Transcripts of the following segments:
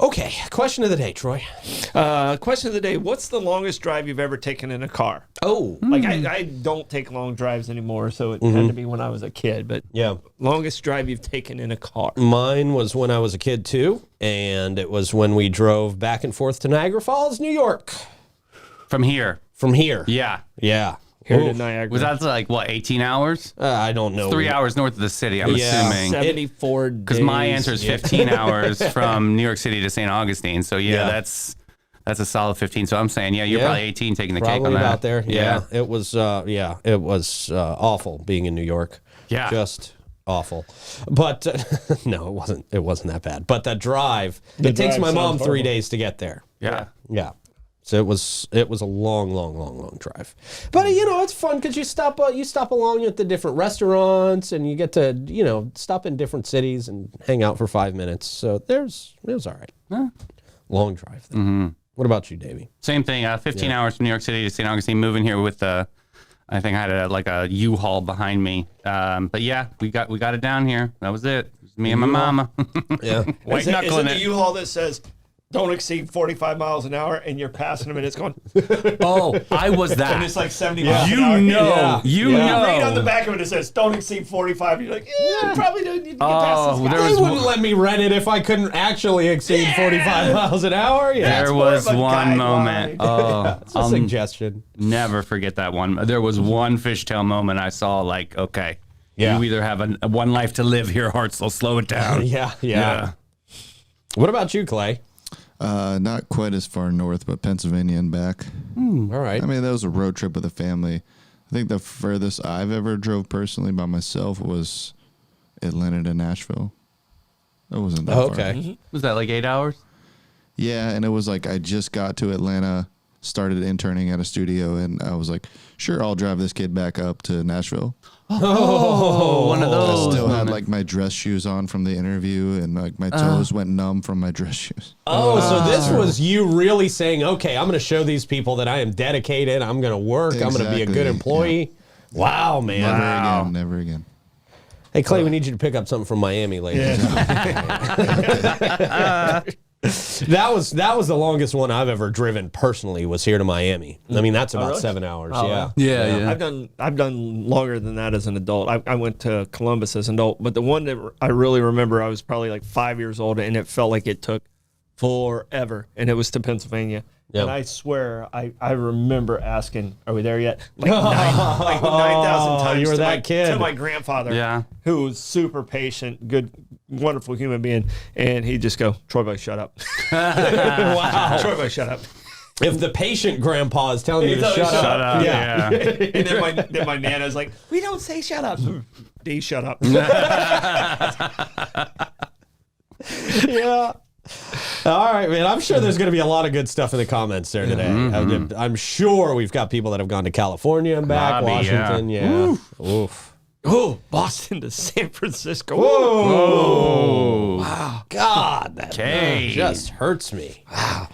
Okay, question of the day, Troy. Question of the day: what's the longest drive you've ever taken in a car? Oh, Like I don't take long drives anymore, so it had to be when I was a kid. But yeah. longest drive you've taken in a car? Mine was when I was a kid too, and it was when we drove back and forth to Niagara Falls, New York. From here. From here. Yeah. Yeah. Here to Niagara. Was that like, what, 18 hours? I don't know. 3 hours north of the city, I'm assuming. 74 days. Because my answer is 15 hours from New York City to St. Augustine. So, that's a solid 15. So I'm saying, you're probably 18 taking the cake on that. About there. Yeah. It was, awful being in New York. Yeah. Just awful. But no, it wasn't that bad. But the drive, it takes my mom 3 days to get there. Yeah. Yeah. So it was a long drive, but it's fun because you stop along at the different restaurants and you get to stop in different cities and hang out for 5 minutes. So it was all right. Yeah. Long drive. What about you, Davey? Same thing. 15 hours from New York City to St. Augustine. Moving here with I think I had a U-Haul behind me. But yeah, we got it down here. That was it. It was me and my mama. Yeah. White Is it knuckling the it. U-Haul that says don't exceed 45 miles an hour, and you're passing them, and it's going. Oh, I was that. And it's like 70 miles an hour. You You know. read on the back of it, it says don't exceed 45. You're like, you probably don't need to get past this guy. They wouldn't let me rent it if I couldn't actually exceed 45 miles an hour. Yeah. There was one moment. Oh, It's a suggestion. Never forget that one. There was one fishtail moment I saw. Like, okay, Yeah. you either have one life to live here, Hartzell. Slow it down. Yeah. What about you, Clay? Not quite as far north, but Pennsylvania and back. All right. I mean, that was a road trip with a family. I think the furthest I've ever drove personally by myself was Atlanta to Nashville. That wasn't that far. Okay. Was that like 8 hours? Yeah, and it was like I just got to Atlanta, started interning at a studio, and I was like, sure, I'll drive this kid back up to Nashville. Oh, one of I those. still had like my dress shoes on from the interview, and like my toes went numb from my dress shoes. Oh, so this was you really saying, okay, I'm going to show these people that I am dedicated. I'm going to work. I'm going to be a good Exactly, employee. Yeah. Wow, man. Never again. Hey, Clay, we need you to pick up something from Miami later. That was the longest one I've ever driven personally was here to Miami. I mean, that's about 7 hours. Yeah. I've done longer than that as an adult. I went to Columbus as an adult, but the one that I really remember, I was probably like 5 years old, and it felt like it took forever, and it was to Pennsylvania. Yep. And I swear, I remember asking, "Are we there yet?" Like 9,000 times. You were to that kid. to my grandfather, who was super patient, good, wonderful human being, and he'd just go, "Troy Boy, shut up." Wow. Troy Boy, shut up. If the patient grandpa is telling you to He's shut always up. Yeah. And then my nana's like, "We don't say shut up." D, shut up. Yeah. All right, man. I'm sure there's going to be a lot of good stuff in the comments there today. I'm sure we've got people that have gone to California and back, Bobby, Washington. Yeah. Oof. Oh, Boston to San Francisco. Whoa. Wow. God, that Okay. just hurts me. Wow.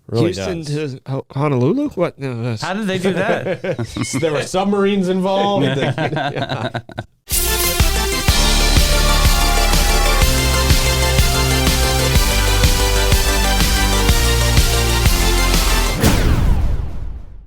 Really Houston does. to Honolulu? What? No, How did they do that? There were submarines involved.